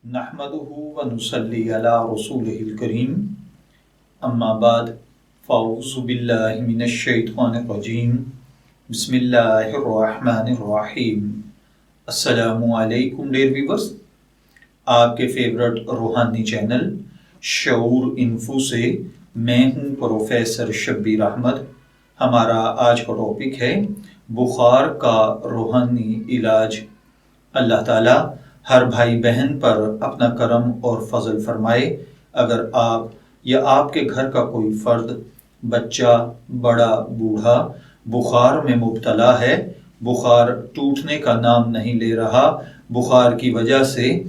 नहमदुहु व नुसल्ली अला रसूलिहिल करीम अम्मा बाद फ़अऊज़ु बिल्लाहि मिनश शैतानिर रजीम बिस्मिल्लाहिर रहमानिर रहीम। अस्सलामु अलैकुम डियर व्यूअर्स, आपके फेवरेट रूहानी चैनल शऊर इन्फो से मैं हूँ प्रोफेसर शब्बीर अहमद। हमारा आज का टॉपिक है बुखार का रूहानी इलाज। अल्लाह ताला हर भाई बहन पर अपना करम और फजल फरमाए। अगर आप या आपके घर का कोई फर्द, बच्चा, बड़ा, बूढ़ा बुखार में मुब्तला है, बुखार टूटने का नाम नहीं ले रहा, बुखार की वजह से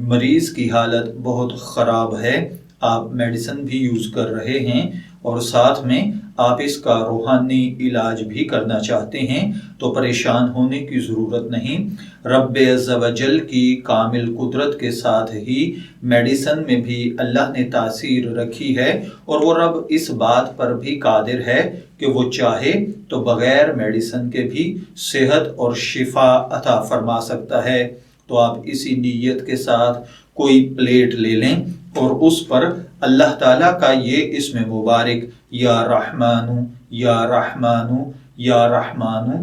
मरीज की हालत बहुत ख़राब है, आप मेडिसिन भी यूज़ कर रहे हैं और साथ में आप इसका रूहानी इलाज भी करना चाहते हैं, तो परेशान होने की ज़रूरत नहीं। रब अज़्ज़ व जल की कामिल कुदरत के साथ ही मेडिसिन में भी अल्लाह ने तासीर रखी है और वो रब इस बात पर भी कादिर है कि वो चाहे तो बग़ैर मेडिसिन के भी सेहत और शिफा अता फरमा सकता है। तो आप इसी नीयत के साथ कोई प्लेट ले लें और उस पर अल्लाह ताला का ये इस्म मुबारक या रहमानु या रहमानु या रहमानु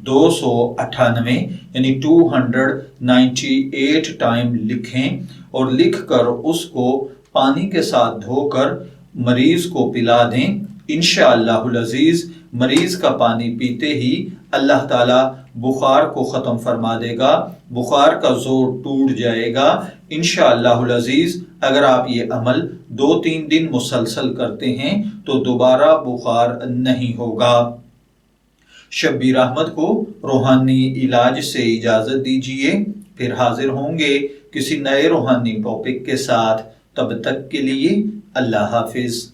298 यानी 298 टाइम लिखें और लिखकर उसको पानी के साथ धोकर मरीज को पिला दें। इंशाअल्लाहुल अज़ीज़ मरीज का पानी पीते ही अल्लाह ताला बुखार को ख़त्म फरमा देगा, बुखार का जोर टूट जाएगा इंशाअल्लाहुल अज़ीज़। अगर आप ये अमल 2-3 दिन मुसलसल करते हैं तो दोबारा बुखार नहीं होगा। शब्बीर अहमद को रूहानी इलाज से इजाज़त दीजिए, फिर हाजिर होंगे किसी नए रूहानी टॉपिक के साथ। तब तक के लिए अल्लाह हाफिज़।